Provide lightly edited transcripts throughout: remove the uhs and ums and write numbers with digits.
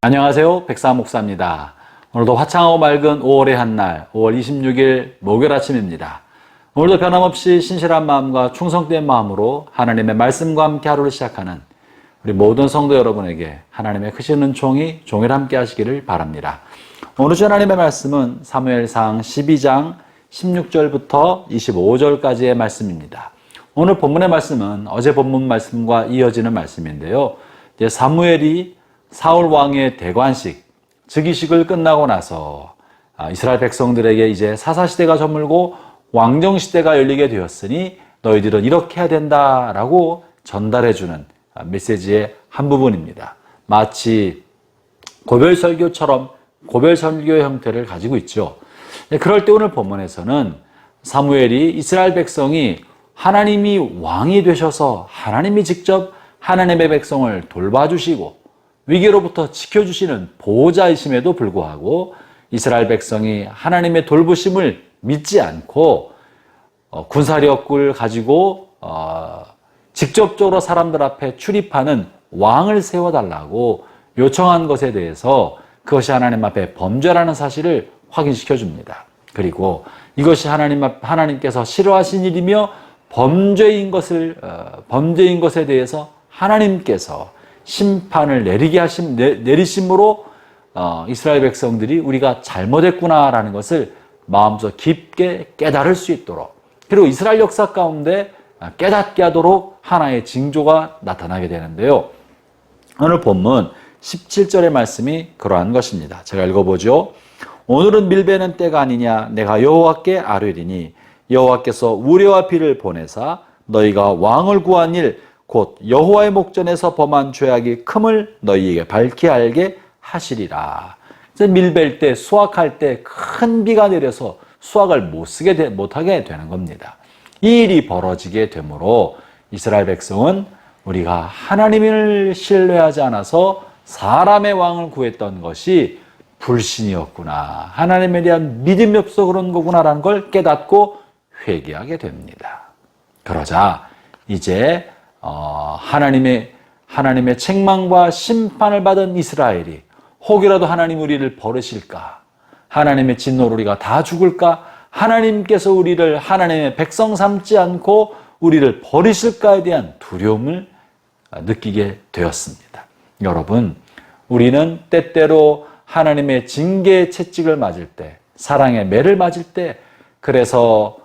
안녕하세요. 백사 목사입니다. 오늘도 화창하고 맑은 5월의 한날 5월 26일 목요일 아침입니다. 오늘도 변함없이 신실한 마음과 충성된 마음으로 하나님의 말씀과 함께 하루를 시작하는 우리 모든 성도 여러분에게 하나님의 크신 은총이 종일 함께 하시기를 바랍니다. 오늘 주 하나님의 말씀은 사무엘상 12장 16절부터 25절까지의 말씀입니다. 오늘 본문의 말씀은 어제 본문 말씀과 이어지는 말씀인데요. 이제 사무엘이 사울 왕의 대관식, 즉위식을 끝나고 나서 이스라엘 백성들에게 이제 사사시대가 저물고 왕정시대가 열리게 되었으니 너희들은 이렇게 해야 된다라고 전달해주는 메시지의 한 부분입니다. 마치 고별설교처럼 고별설교의 형태를 가지고 있죠. 그럴 때 오늘 본문에서는 사무엘이 이스라엘 백성이 하나님이 왕이 되셔서 하나님이 직접 하나님의 백성을 돌봐주시고 위기로부터 지켜주시는 보호자이심에도 불구하고 이스라엘 백성이 하나님의 돌보심을 믿지 않고 군사력을 가지고 직접적으로 사람들 앞에 출입하는 왕을 세워달라고 요청한 것에 대해서 그것이 하나님 앞에 범죄라는 사실을 확인시켜 줍니다. 그리고 이것이 하나님께서 싫어하신 일이며 범죄인 것에 대해서 하나님께서 심판을 내리심으로 이스라엘 백성들이 우리가 잘못했구나라는 것을 마음속 깊게 깨달을 수 있도록, 그리고 이스라엘 역사 가운데 깨닫게 하도록 하나의 징조가 나타나게 되는데요. 오늘 본문 17절의 말씀이 그러한 것입니다. 제가 읽어보죠. 오늘은 밀베는 때가 아니냐, 내가 여호와께 아뢰리니 여호와께서 우레와 비를 보내사 너희가 왕을 구한 일 곧 여호와의 목전에서 범한 죄악이 큼을 너희에게 밝히 알게 하시리라. 밀벨 때, 수확할 때 큰 비가 내려서 수확을 못하게 되는 겁니다. 이 일이 벌어지게 되므로 이스라엘 백성은 우리가 하나님을 신뢰하지 않아서 사람의 왕을 구했던 것이 불신이었구나, 하나님에 대한 믿음이 없어 그런 거구나라는 걸 깨닫고 회개하게 됩니다. 그러자 이제 하나님의 책망과 심판을 받은 이스라엘이 혹이라도 하나님 우리를 버리실까? 하나님의 진노로 우리가 다 죽을까? 하나님께서 우리를 하나님의 백성 삼지 않고 우리를 버리실까에 대한 두려움을 느끼게 되었습니다. 여러분, 우리는 때때로 하나님의 징계의 채찍을 맞을 때, 사랑의 매를 맞을 때, 그래서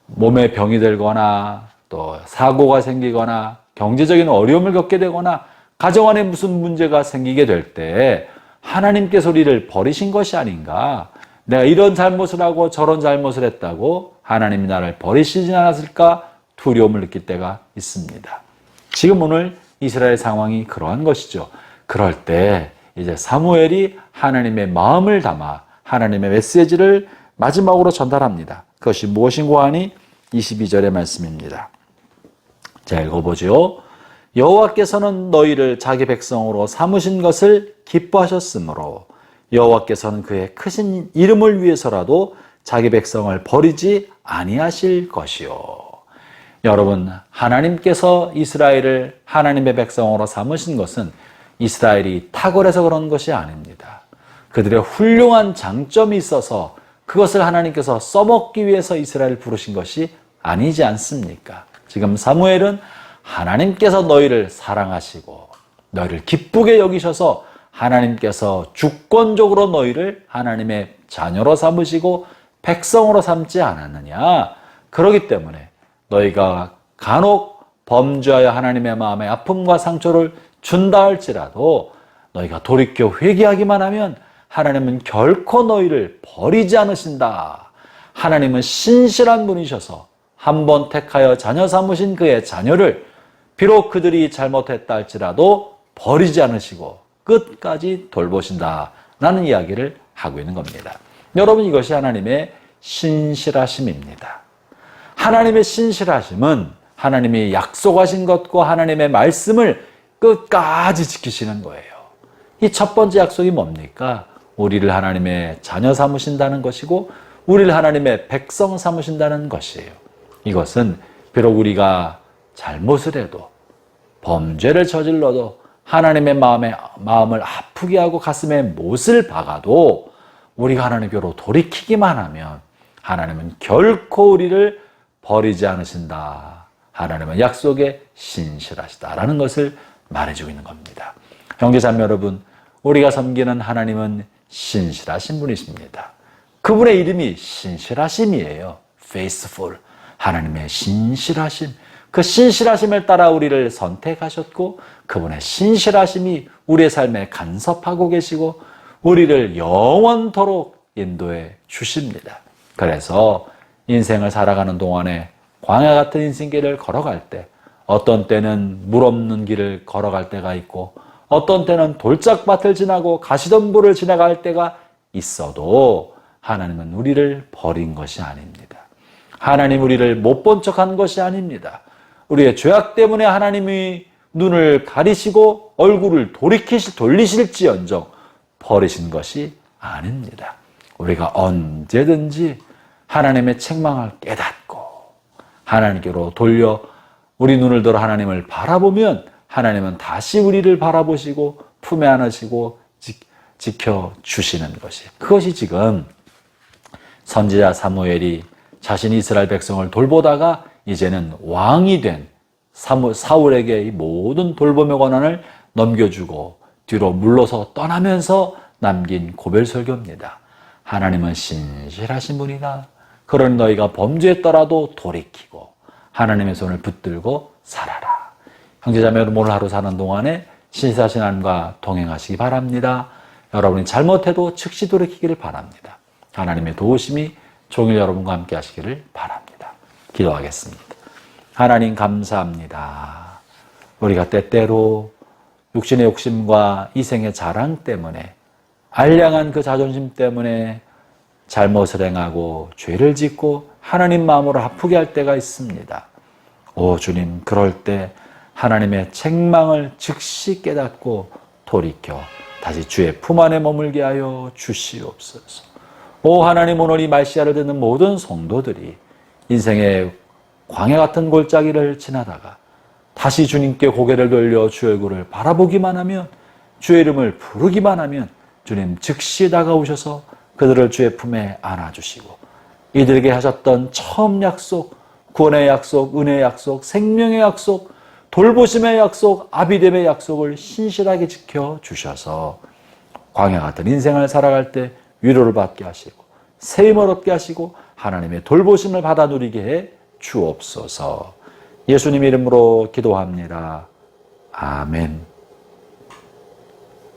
몸에 병이 들거나 또 사고가 생기거나 경제적인 어려움을 겪게 되거나 가정 안에 무슨 문제가 생기게 될 때 하나님께서 우리를 버리신 것이 아닌가, 내가 이런 잘못을 하고 저런 잘못을 했다고 하나님이 나를 버리시지 않았을까 두려움을 느낄 때가 있습니다. 지금 오늘 이스라엘 상황이 그러한 것이죠. 그럴 때 이제 사무엘이 하나님의 마음을 담아 하나님의 메시지를 마지막으로 전달합니다. 그것이 무엇인고 하니 22절의 말씀입니다. 자, 읽어보죠. 여호와께서는 너희를 자기 백성으로 삼으신 것을 기뻐하셨으므로 여호와께서는 그의 크신 이름을 위해서라도 자기 백성을 버리지 아니하실 것이요. 여러분, 하나님께서 이스라엘을 하나님의 백성으로 삼으신 것은 이스라엘이 탁월해서 그런 것이 아닙니다. 그들의 훌륭한 장점이 있어서 그것을 하나님께서 써먹기 위해서 이스라엘을 부르신 것이 아니지 않습니까? 지금 사무엘은 하나님께서 너희를 사랑하시고 너희를 기쁘게 여기셔서 하나님께서 주권적으로 너희를 하나님의 자녀로 삼으시고 백성으로 삼지 않았느냐? 그렇기 때문에 너희가 간혹 범죄하여 하나님의 마음에 아픔과 상처를 준다 할지라도 너희가 돌이켜 회개하기만 하면 하나님은 결코 너희를 버리지 않으신다. 하나님은 신실한 분이셔서 한번 택하여 자녀 삼으신 그의 자녀를 비록 그들이 잘못했다 할지라도 버리지 않으시고 끝까지 돌보신다라는 이야기를 하고 있는 겁니다. 여러분, 이것이 하나님의 신실하심입니다. 하나님의 신실하심은 하나님이 약속하신 것과 하나님의 말씀을 끝까지 지키시는 거예요. 이 첫 번째 약속이 뭡니까? 우리를 하나님의 자녀 삼으신다는 것이고 우리를 하나님의 백성 삼으신다는 것이에요. 이것은 비록 우리가 잘못을 해도 범죄를 저질러도 하나님의 마음을 아프게 하고 가슴에 못을 박아도 우리가 하나님께로 돌이키기만 하면 하나님은 결코 우리를 버리지 않으신다. 하나님은 약속에 신실하시다라는 것을 말해주고 있는 겁니다. 형제자매 여러분, 우리가 섬기는 하나님은 신실하신 분이십니다. 그분의 이름이 신실하심이에요. faithful. 하나님의 신실하심. 그 신실하심을 따라 우리를 선택하셨고 그분의 신실하심이 우리의 삶에 간섭하고 계시고 우리를 영원토록 인도해 주십니다. 그래서 인생을 살아가는 동안에 광야 같은 인생길을 걸어갈 때 어떤 때는 물 없는 길을 걸어갈 때가 있고 어떤 때는 돌짝밭을 지나고 가시덤불을 지나갈 때가 있어도 하나님은 우리를 버린 것이 아닙니다. 하나님 우리를 못 본 척한 것이 아닙니다. 우리의 죄악 때문에 하나님이 눈을 가리시고 얼굴을 돌리실지언정 버리신 것이 아닙니다. 우리가 언제든지 하나님의 책망을 깨닫고 하나님께로 돌려 우리 눈을 들어 하나님을 바라보면 하나님은 다시 우리를 바라보시고 품에 안으시고 지켜주시는 것이, 그것이 지금 선지자 사무엘이 자신이 이스라엘 백성을 돌보다가 이제는 왕이 된 사울에게 이 모든 돌봄의 권한을 넘겨주고 뒤로 물러서 떠나면서 남긴 고별 설교입니다. 하나님은 신실하신 분이다. 그러니 너희가 범죄했더라도 돌이키고 하나님의 손을 붙들고 살아라. 형제자매 여러분, 오늘 하루 사는 동안에 신실하신 하나님과 동행하시기 바랍니다. 여러분이 잘못해도 즉시 돌이키기를 바랍니다. 하나님의 도우심이 종일 여러분과 함께 하시기를 바랍니다. 기도하겠습니다. 하나님 감사합니다. 우리가 때때로 육신의 욕심과 이생의 자랑 때문에 알량한 그 자존심 때문에 잘못을 행하고 죄를 짓고 하나님 마음으로 아프게 할 때가 있습니다. 오 주님, 그럴 때 하나님의 책망을 즉시 깨닫고 돌이켜 다시 주의 품 안에 머물게 하여 주시옵소서. 오 하나님, 오늘 이 말씀을 듣는 모든 성도들이 인생의 광야 같은 골짜기를 지나다가 다시 주님께 고개를 돌려 주의 얼굴을 바라보기만 하면, 주의 이름을 부르기만 하면 주님 즉시 다가오셔서 그들을 주의 품에 안아주시고 이들에게 하셨던 처음 약속, 구원의 약속, 은혜의 약속, 생명의 약속, 돌보심의 약속, 아비됨의 약속을 신실하게 지켜주셔서 광야 같은 인생을 살아갈 때 위로를 받게 하시고 세임을 얻게 하시고 하나님의 돌보심을 받아 누리게 해 주옵소서. 예수님 이름으로 기도합니다. 아멘.